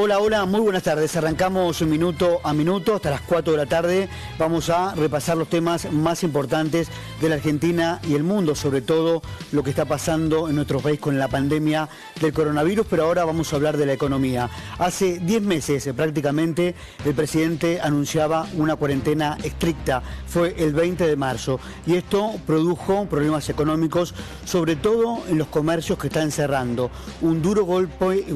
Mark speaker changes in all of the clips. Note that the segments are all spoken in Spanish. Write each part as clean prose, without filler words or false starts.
Speaker 1: Hola, hola, muy buenas tardes. Arrancamos minuto a minuto hasta las 4 de la tarde. Vamos a repasar los temas más importantes de la Argentina y el mundo, sobre todo lo que está pasando en nuestro país con la pandemia del coronavirus, pero ahora vamos a hablar de la economía. Hace 10 meses prácticamente el presidente anunciaba una cuarentena estricta, fue el 20 de marzo, y esto produjo problemas económicos, sobre todo en los comercios que están cerrando. Un duro golpe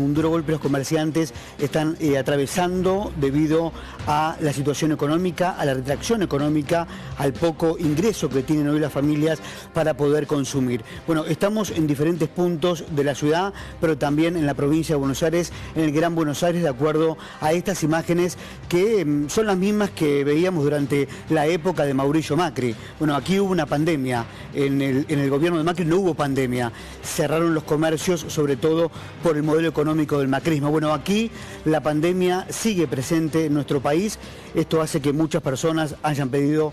Speaker 1: los comerciantes están atravesando debido a la situación económica, a la retracción económica, al poco ingreso que tienen hoy las familias para poder consumir. Bueno, estamos en diferentes puntos de la ciudad, pero también en la provincia de Buenos Aires, en el Gran Buenos Aires, de acuerdo a estas imágenes que son las mismas que veíamos durante la época de Mauricio Macri. Bueno, aquí hubo una pandemia, en el gobierno de Macri no hubo pandemia, cerraron los comercios, sobre todo por el modelo económico del macrismo. Bueno, aquí la pandemia sigue presente en nuestro país. Esto hace que muchas personas hayan perdido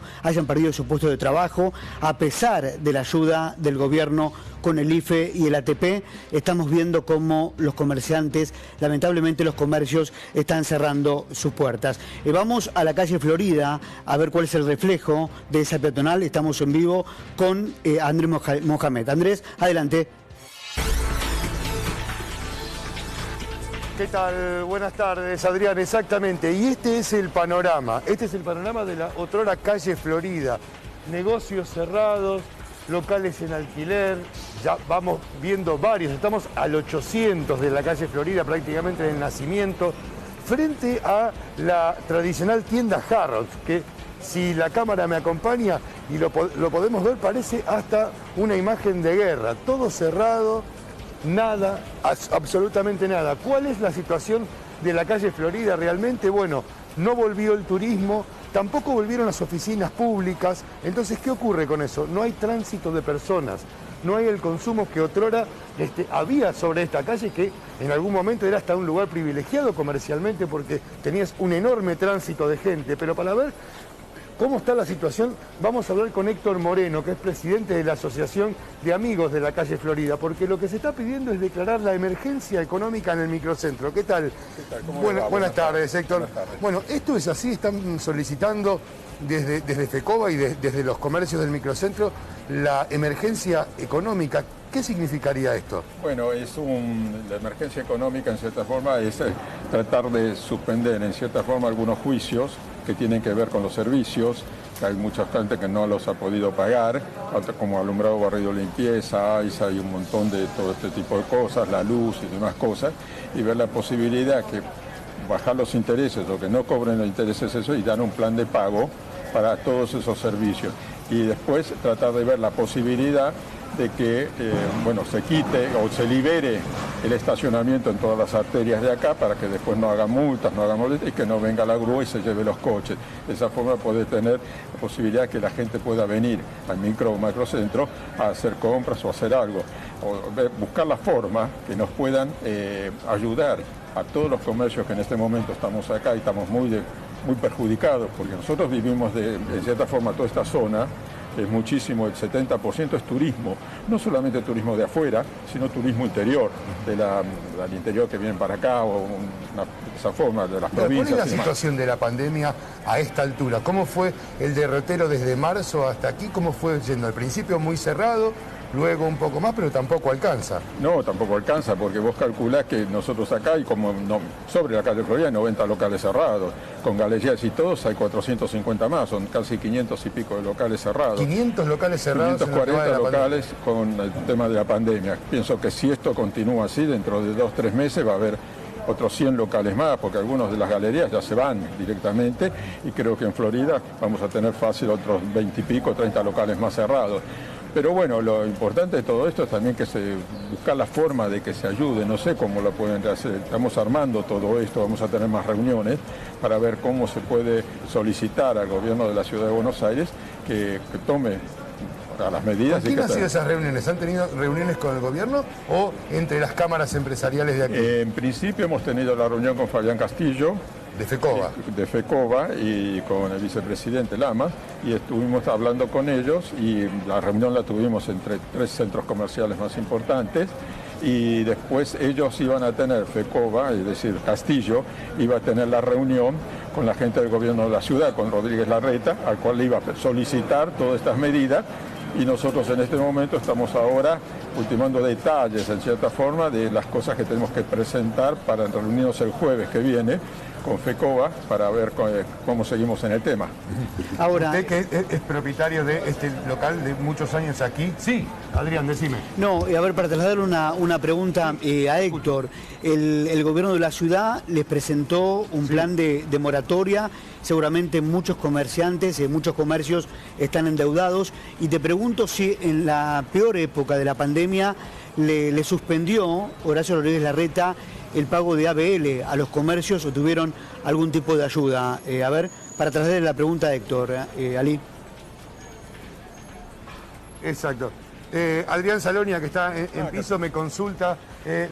Speaker 1: su puesto de trabajo, a pesar de la ayuda del gobierno con el IFE y el ATP. Estamos viendo cómo los comerciantes, lamentablemente los comercios, están cerrando sus puertas. Vamos a la calle Florida a ver cuál es el reflejo de esa peatonal. Estamos en vivo con Andrés Mohamed. Andrés, adelante.
Speaker 2: ¿Qué tal? Buenas tardes, Adrián. Exactamente. Y este es el panorama. Este es el panorama de la otrora calle Florida. Negocios cerrados, locales en alquiler. Ya vamos viendo varios. Estamos al 800 de la calle Florida, prácticamente en el nacimiento, frente a la tradicional tienda Harrods, que si la cámara me acompaña y lo podemos ver, parece hasta una imagen de guerra. Todo cerrado. Nada, absolutamente nada. ¿Cuál es la situación de la calle Florida realmente? Bueno, no volvió el turismo, tampoco volvieron las oficinas públicas. Entonces, ¿qué ocurre con eso? No hay tránsito de personas, no hay el consumo que otrora había sobre esta calle, que en algún momento era hasta un lugar privilegiado comercialmente porque tenías un enorme tránsito de gente. Pero para ver cómo está la situación, vamos a hablar con Héctor Moreno, que es presidente de la Asociación de Amigos de la calle Florida, porque lo que se está pidiendo es declarar la emergencia económica en el microcentro. ¿Qué tal?
Speaker 3: ¿Qué tal? ¿Cómo
Speaker 2: Buenas tardes, Héctor.
Speaker 3: Buenas tardes.
Speaker 2: Bueno, esto es así, están solicitando desde FECOBA y desde los comercios del microcentro la emergencia económica. ¿Qué significaría esto?
Speaker 3: Bueno, la emergencia económica en cierta forma es tratar de suspender en cierta forma algunos juicios que tienen que ver con los servicios, que hay mucha gente que no los ha podido pagar, como alumbrado, barrido, limpieza, hay un montón de todo este tipo de cosas, la luz y demás cosas, y ver la posibilidad que bajar los intereses o que no cobren los intereses eso y dar un plan de pago para todos esos servicios. Y después tratar de ver la posibilidad de que se quite o se libere el estacionamiento en todas las arterias de acá para que después no hagan multas, no hagan molestias y que no venga la grúa y se lleve los coches. De esa forma poder tener la posibilidad que la gente pueda venir al micro o macrocentro a hacer compras o hacer algo. O buscar la forma que nos puedan ayudar a todos los comercios que en este momento estamos acá y estamos muy perjudicados, porque nosotros vivimos en cierta forma toda esta zona. Es muchísimo, el 70% es turismo, no solamente turismo de afuera, sino turismo interior, del interior que vienen para acá, o de esa forma, de las provincias.
Speaker 2: ¿Cuál es la situación de la pandemia a esta altura? ¿Cómo fue el derrotero desde marzo hasta aquí? ¿Cómo fue yendo? Al principio muy cerrado, luego un poco más, pero tampoco alcanza.
Speaker 3: No, tampoco alcanza, porque vos calculás que nosotros acá hay sobre la calle Florida hay 90 locales cerrados, con galerías y todos hay 450 más, son casi 500 y pico de locales cerrados.
Speaker 2: 500 locales cerrados.
Speaker 3: 540 locales con el tema de la pandemia. Pienso que si esto continúa así, dentro de 2-3 meses va a haber otros 100 locales más, porque algunos de las galerías ya se van directamente, y creo que en Florida vamos a tener fácil otros 20 y pico, 30 locales más cerrados. Pero bueno, lo importante de todo esto es también buscar la forma de que se ayude. No sé cómo lo pueden hacer. Estamos armando todo esto, vamos a tener más reuniones para ver cómo se puede solicitar al gobierno de la Ciudad de Buenos Aires que tome a las medidas.
Speaker 2: ¿Con quién han sido esas reuniones? ¿Han tenido reuniones con el gobierno o entre las cámaras empresariales de aquí?
Speaker 3: En principio hemos tenido la reunión con Fabián Castillo,
Speaker 2: de FECOBA.
Speaker 3: De FECOBA y con el vicepresidente Lamas, y estuvimos hablando con ellos y la reunión la tuvimos entre 3 centros comerciales más importantes y después ellos iban a tener, FECOBA, es decir, Castillo, iba a tener la reunión con la gente del gobierno de la ciudad, con Rodríguez Larreta, al cual le iba a solicitar todas estas medidas, y nosotros en este momento estamos ahora ultimando detalles, en cierta forma, de las cosas que tenemos que presentar para reunirnos el jueves que viene con FECOBA para ver cómo seguimos en el tema.
Speaker 2: Ahora, usted que es propietario de este local de muchos años aquí. Sí, Adrián, decime.
Speaker 1: No, a ver, para trasladar una pregunta a Héctor. El gobierno de la ciudad les presentó un plan de moratoria. Seguramente muchos comerciantes, muchos comercios están endeudados. Y te pregunto si en la peor época de la pandemia le suspendió Horacio Rodríguez Larreta el pago de ABL a los comercios o tuvieron algún tipo de ayuda. A ver, para trasladar la pregunta a Héctor, Ali.
Speaker 2: Exacto. Adrián Salonia, que está en piso, me consulta,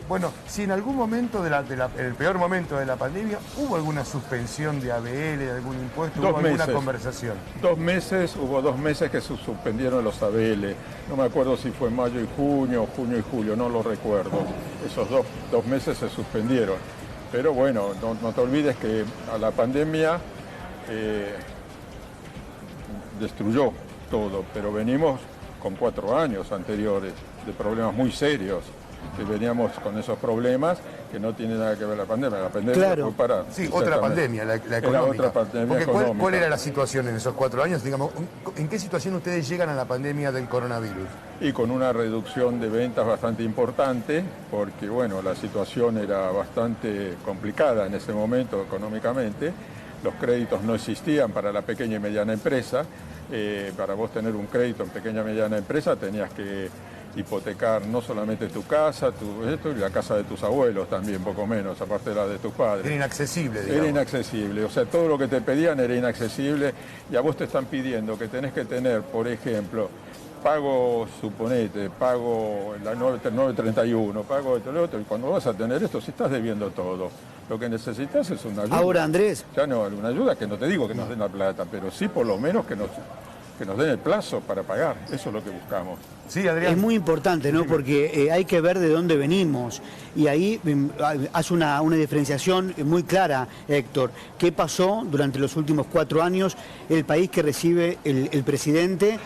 Speaker 2: bueno, si en algún momento, el peor momento de la pandemia, ¿hubo alguna suspensión de ABL, de algún impuesto, hubo alguna conversación?
Speaker 3: 2 meses, hubo 2 meses que se suspendieron los ABL. No me acuerdo si fue mayo y junio, junio y julio, no lo recuerdo. Esos dos meses se suspendieron. Pero bueno, no te olvides que a la pandemia destruyó todo, pero venimos con 4 años anteriores de problemas muy serios, que veníamos con esos problemas que no tienen nada que ver la pandemia. La pandemia
Speaker 1: claro.
Speaker 3: fue para...
Speaker 2: Sí, otra pandemia, la económica.
Speaker 3: Era otra pandemia.
Speaker 2: Porque
Speaker 3: económica.
Speaker 2: ¿Cuál era la situación en esos 4 años? Digamos, ¿en qué situación ustedes llegan a la pandemia del coronavirus?
Speaker 3: Y con una reducción de ventas bastante importante, porque bueno, la situación era bastante complicada en ese momento económicamente. Los créditos no existían para la pequeña y mediana empresa. Para vos tener un crédito en pequeña y mediana empresa tenías que hipotecar no solamente tu casa, y la casa de tus abuelos también, poco menos, aparte de la de tus padres.
Speaker 2: Era inaccesible, digamos.
Speaker 3: Era inaccesible, o sea, todo lo que te pedían era inaccesible y a vos te están pidiendo que tenés que tener, por ejemplo, pago, suponete, pago la 931, pago esto, lo otro, y cuando vas a tener esto, si estás debiendo todo, lo que necesitas es una ayuda.
Speaker 1: Ahora, Andrés.
Speaker 3: Ya no, una ayuda que no te digo que nos den la plata, pero sí por lo menos que nos den el plazo para pagar, eso es lo que buscamos.
Speaker 2: Sí, Adrián.
Speaker 1: Es muy importante, ¿no? Porque hay que ver de dónde venimos. Y ahí hace una diferenciación muy clara, Héctor. ¿Qué pasó durante los últimos 4 años? El país que recibe el presidente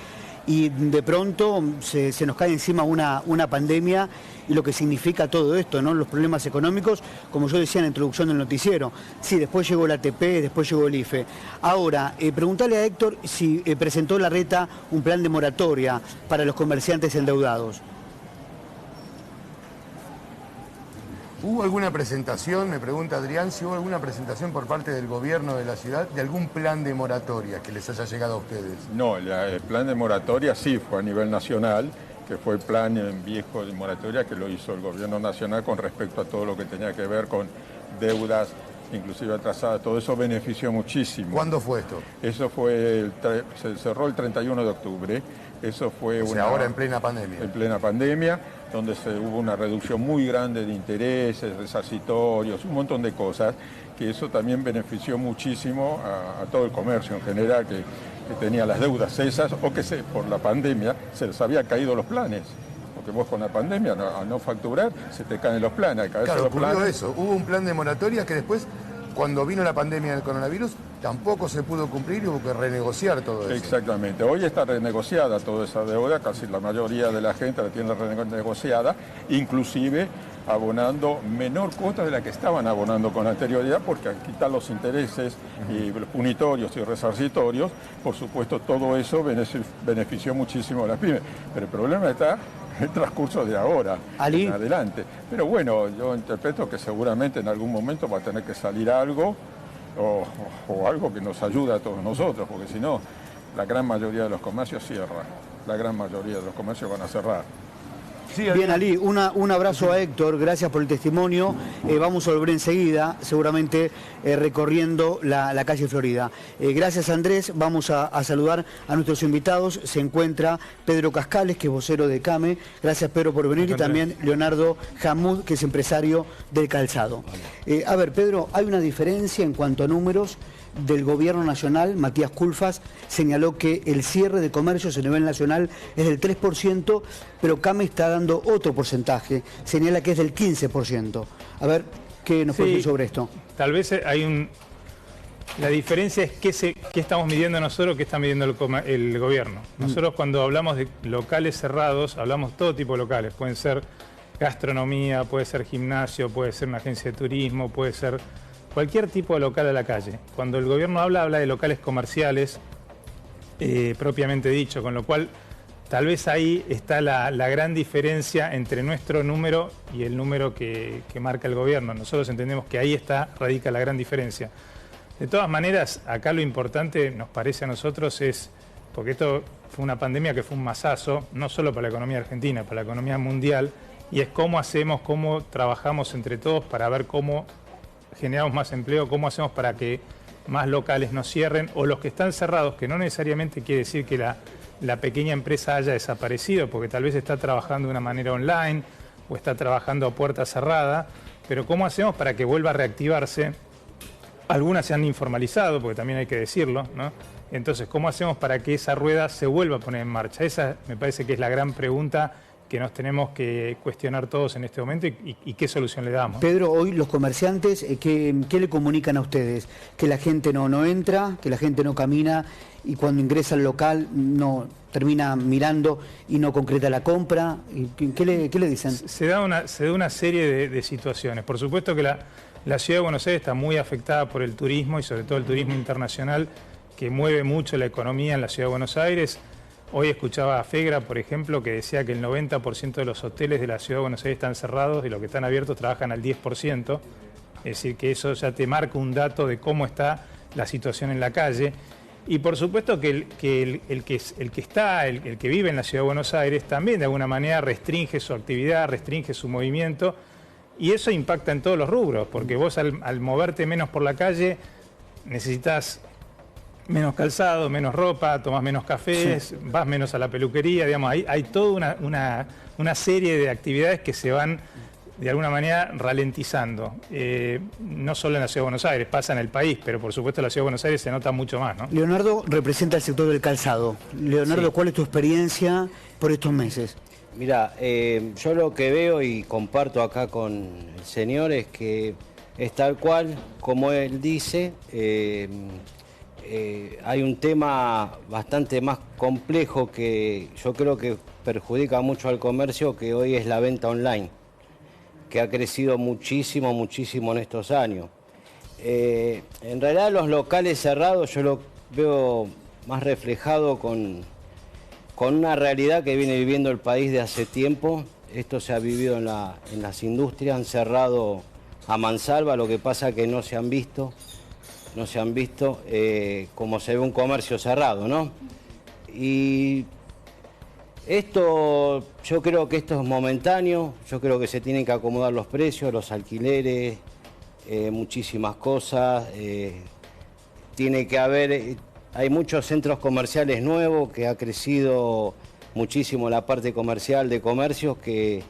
Speaker 1: y de pronto se nos cae encima una pandemia y lo que significa todo esto, ¿no? Los problemas económicos, como yo decía en la introducción del noticiero. Sí, después llegó la ATP, después llegó el IFE. Ahora, preguntale a Héctor si presentó Larreta un plan de moratoria para los comerciantes endeudados.
Speaker 2: ¿Hubo alguna presentación, me pregunta Adrián, si hubo alguna presentación por parte del gobierno de la ciudad de algún plan de moratoria que les haya llegado a ustedes?
Speaker 3: No, el plan de moratoria sí fue a nivel nacional, que fue el plan viejo de moratoria que lo hizo el gobierno nacional con respecto a todo lo que tenía que ver con deudas, inclusive atrasadas. Todo eso benefició muchísimo.
Speaker 2: ¿Cuándo fue esto?
Speaker 3: Eso fue, se cerró el 31 de octubre. Eso fue
Speaker 2: ahora en plena pandemia.
Speaker 3: En plena pandemia, donde hubo una reducción muy grande de intereses, resarcitorios, un montón de cosas, que eso también benefició muchísimo a todo el comercio en general, que tenía las deudas esas, o que por la pandemia se les había caído los planes. Porque vos con la pandemia, al no facturar, se te caen los planes.
Speaker 2: Claro, ocurrió eso. Hubo un plan de moratoria que después, cuando vino la pandemia del coronavirus, tampoco se pudo cumplir y hubo que renegociar todo eso.
Speaker 3: Exactamente. Hoy está renegociada toda esa deuda, casi la mayoría de la gente la tiene renegociada, inclusive abonando menor cuota de la que estaban abonando con anterioridad, porque al quitar los intereses y punitorios y resarcitorios, por supuesto todo eso benefició muchísimo a las pymes. Pero el problema está en el transcurso de ahora,
Speaker 1: Ali.
Speaker 3: en adelante. Pero bueno, yo interpreto que seguramente en algún momento va a tener que salir algo o algo que nos ayude a todos nosotros, porque si no, la gran mayoría de los comercios cierra. La gran mayoría de los comercios van a cerrar.
Speaker 1: Sí, bien, Ali, un abrazo a Héctor, gracias por el testimonio. Vamos a volver enseguida, seguramente recorriendo la calle Florida. Gracias, Andrés. Vamos a saludar a nuestros invitados. Se encuentra Pedro Cascales, que es vocero de CAME. Gracias, Pedro, por venir. Y también Leonardo Jamud, que es empresario del calzado. A ver, Pedro, hay una diferencia en cuanto a números del Gobierno Nacional, Matías Culfas, señaló que el cierre de comercios a nivel nacional es del 3%, pero CAME está dando otro porcentaje, señala que es del 15%. A ver, ¿qué nos puede decir sobre esto?
Speaker 4: Tal vez la diferencia es qué estamos midiendo nosotros, qué está midiendo el gobierno. Nosotros cuando hablamos de locales cerrados, hablamos todo tipo de locales. Pueden ser gastronomía, puede ser gimnasio, puede ser una agencia de turismo, puede ser cualquier tipo de local a la calle. Cuando el gobierno habla de locales comerciales, propiamente dicho, con lo cual tal vez ahí está la gran diferencia entre nuestro número y el número que marca el gobierno. Nosotros entendemos que ahí radica la gran diferencia. De todas maneras, acá lo importante, nos parece a nosotros, es, porque esto fue una pandemia que fue un masazo, no solo para la economía argentina, para la economía mundial, y es cómo trabajamos entre todos para ver cómo generamos más empleo, cómo hacemos para que más locales no cierren, o los que están cerrados, que no necesariamente quiere decir que la pequeña empresa haya desaparecido, porque tal vez está trabajando de una manera online, o está trabajando a puerta cerrada, pero cómo hacemos para que vuelva a reactivarse. Algunas se han informalizado, porque también hay que decirlo, ¿no? Entonces, ¿cómo hacemos para que esa rueda se vuelva a poner en marcha? Esa me parece que es la gran pregunta que nos tenemos que cuestionar todos en este momento y qué solución le damos.
Speaker 1: Pedro, hoy los comerciantes, ¿qué le comunican a ustedes? Que la gente no entra, que la gente no camina y cuando ingresa al local no termina mirando y no concreta la compra. ¿Qué le dicen?
Speaker 4: Se da una serie de situaciones. Por supuesto que la Ciudad de Buenos Aires está muy afectada por el turismo y sobre todo el turismo internacional que mueve mucho la economía en la Ciudad de Buenos Aires. Hoy escuchaba a Fegra, por ejemplo, que decía que el 90% de los hoteles de la Ciudad de Buenos Aires están cerrados y los que están abiertos trabajan al 10%. Es decir, que eso ya te marca un dato de cómo está la situación en la calle. Y por supuesto que el que vive en la Ciudad de Buenos Aires también de alguna manera restringe su actividad, restringe su movimiento. Y eso impacta en todos los rubros, porque vos al moverte menos por la calle necesitas menos calzado, menos ropa, tomás menos cafés, vas menos a la peluquería, digamos, hay toda una serie de actividades que se van de alguna manera ralentizando. No solo en la Ciudad de Buenos Aires, pasa en el país, pero por supuesto en la Ciudad de Buenos Aires se nota mucho más, ¿no?
Speaker 1: Leonardo representa el sector del calzado. Leonardo, sí. ¿Cuál es tu experiencia por estos meses?
Speaker 5: Mira, yo lo que veo y comparto acá con el señor es que es tal cual, como él dice, hay un tema bastante más complejo que yo creo que perjudica mucho al comercio, que hoy es la venta online, que ha crecido muchísimo en estos años. En realidad los locales cerrados yo lo veo más reflejado con una realidad que viene viviendo el país de hace tiempo. Esto se ha vivido en las industrias, han cerrado a mansalva, lo que pasa que no se han visto como se ve un comercio cerrado, ¿no? Y esto, yo creo que esto es momentáneo, yo creo que se tienen que acomodar los precios, los alquileres, muchísimas cosas, tiene que haber... Hay muchos centros comerciales nuevos que ha crecido muchísimo la parte comercial de comercios que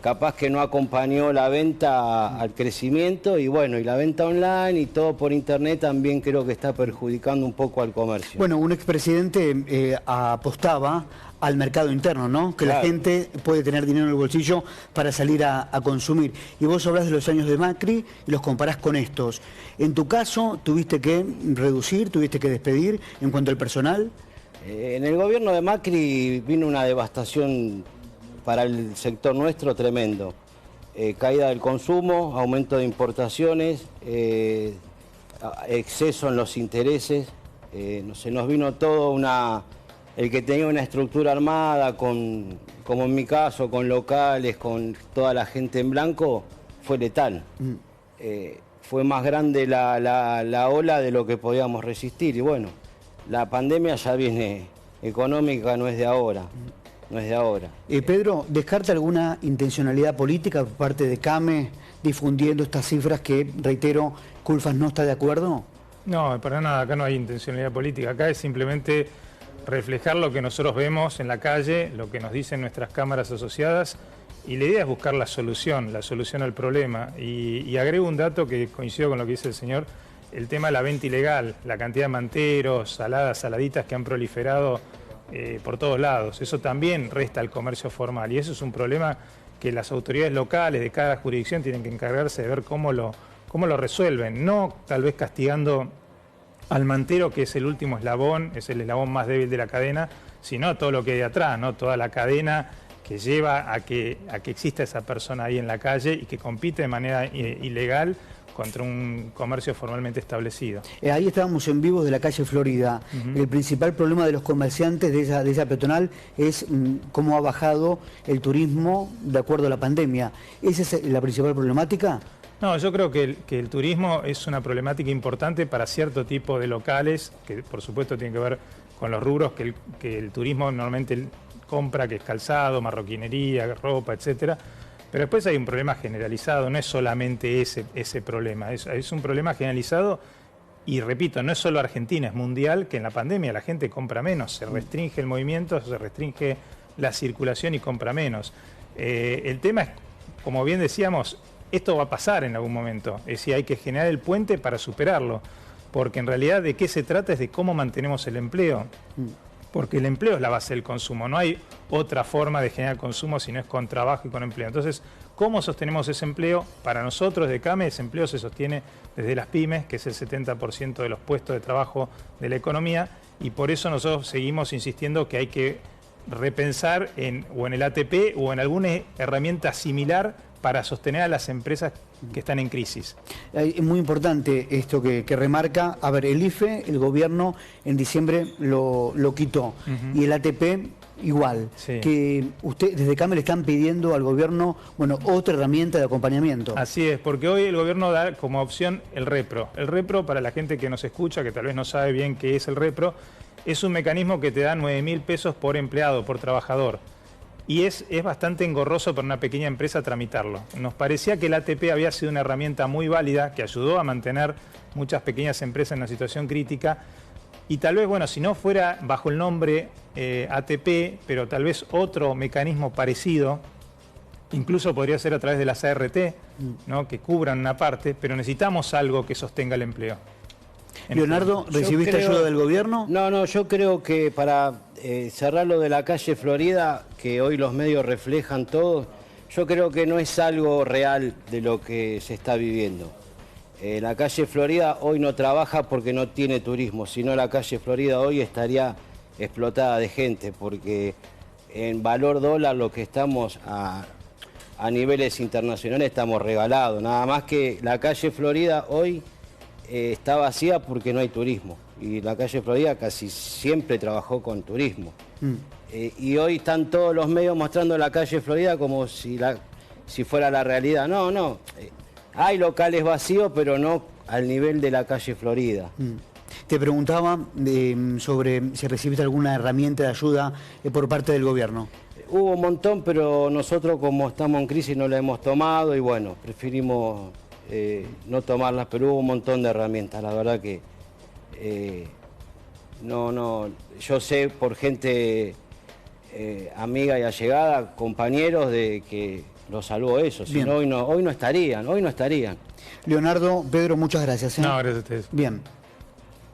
Speaker 5: capaz que no acompañó la venta al crecimiento y bueno, y la venta online y todo por internet también creo que está perjudicando un poco al comercio.
Speaker 1: Bueno, un expresidente apostaba al mercado interno, ¿no? Que claro, la gente puede tener dinero en el bolsillo para salir a consumir. Y vos hablas de los años de Macri y los comparás con estos. En tu caso, ¿tuviste que reducir, tuviste que despedir en cuanto al personal?
Speaker 5: En el gobierno de Macri vino una devastación para el sector nuestro tremendo. Caída del consumo, aumento de importaciones, exceso en los intereses. Se nos vino todo el que tenía una estructura armada, como en mi caso, con locales, con toda la gente en blanco, fue letal. Fue más grande la ola de lo que podíamos resistir. Y bueno, la pandemia ya viene económica, no es de ahora. No es de ahora.
Speaker 1: Pedro, ¿descarta alguna intencionalidad política por parte de CAME difundiendo estas cifras que, reitero, Culfas no está de acuerdo?
Speaker 4: No, para nada, acá no hay intencionalidad política. Acá es simplemente reflejar lo que nosotros vemos en la calle, lo que nos dicen nuestras cámaras asociadas, y la idea es buscar la solución al problema. Y agrego un dato que coincido con lo que dice el señor, el tema de la venta ilegal, la cantidad de manteros, saladas, saladitas que han proliferado por todos lados. Eso también resta al comercio formal y eso es un problema que las autoridades locales de cada jurisdicción tienen que encargarse de ver cómo lo resuelven. No tal vez castigando al mantero, que es el último eslabón, es el eslabón más débil de la cadena, sino todo lo que hay atrás, ¿no? Toda la cadena que lleva a que exista esa persona ahí en la calle y que compite de manera ilegal contra un comercio formalmente establecido.
Speaker 1: Ahí estábamos en vivo de la calle Florida. El principal problema de los comerciantes de esa peatonal es cómo ha bajado el turismo de acuerdo a la pandemia. ¿Esa es la principal problemática?
Speaker 4: No, yo creo que el turismo es una problemática importante para cierto tipo de locales, que por supuesto tiene que ver con los rubros que el turismo normalmente compra, que es calzado, marroquinería, ropa, etcétera. Pero después hay un problema generalizado, no es solamente ese problema, es un problema generalizado y repito, no es solo Argentina, es mundial, que en la pandemia la gente compra menos, se restringe el movimiento, se restringe la circulación y compra menos. El tema es, como bien decíamos, esto va a pasar en algún momento, es decir, hay que generar el puente para superarlo, porque en realidad de qué se trata es de cómo mantenemos el empleo. Porque el empleo es la base del consumo, no hay otra forma de generar consumo si no es con trabajo y con empleo. Entonces, ¿cómo sostenemos ese empleo? Para nosotros de CAME ese empleo se sostiene desde las pymes, que es el 70% de los puestos de trabajo de la economía, y por eso nosotros seguimos insistiendo que hay que repensar o en el ATP o en alguna herramienta similar para sostener a las empresas que están en crisis.
Speaker 1: Es muy importante esto que remarca. A ver, el IFE, el gobierno en diciembre lo quitó, y el ATP igual.
Speaker 4: Sí.
Speaker 1: Que usted desde CAME le están pidiendo al gobierno, bueno, otra herramienta de acompañamiento.
Speaker 4: Así es, porque hoy el gobierno da como opción el repro. El repro, para la gente que nos escucha, que tal vez no sabe bien qué es el repro, es un mecanismo que te da 9.000 pesos por empleado, por trabajador. Y es bastante engorroso para una pequeña empresa tramitarlo. Nos parecía que el ATP había sido una herramienta muy válida que ayudó a mantener muchas pequeñas empresas en una situación crítica. Y tal vez, bueno, si no fuera bajo el nombre ATP, pero tal vez otro mecanismo parecido, incluso podría ser a través de las ART, ¿no? Que cubran una parte, pero necesitamos algo que sostenga el empleo.
Speaker 1: Leonardo, ¿recibiste ayuda del gobierno?
Speaker 5: No, yo creo que para cerrar lo de la calle Florida, que hoy los medios reflejan todo, yo creo que no es algo real de lo que se está viviendo. La calle Florida hoy no trabaja porque no tiene turismo, sino la calle Florida hoy estaría explotada de gente, porque en valor dólar lo que estamos a niveles internacionales estamos regalados. Nada más que la calle Florida hoy está vacía porque no hay turismo, y la calle Florida casi siempre trabajó con turismo. Y hoy están todos los medios mostrando la calle Florida como si fuera la realidad. No, hay locales vacíos, pero no al nivel de la calle Florida.
Speaker 1: Te preguntaba sobre si recibiste alguna herramienta de ayuda por parte del gobierno.
Speaker 5: Hubo un montón, pero nosotros, como estamos en crisis, no la hemos tomado y bueno, preferimos no tomarlas, pero hubo un montón de herramientas. La verdad que yo sé por gente amiga y allegada, compañeros, de que los salvó eso, si no hoy no estarían.
Speaker 1: Leonardo, Pedro, muchas gracias.
Speaker 4: No, gracias a ustedes.
Speaker 1: Bien.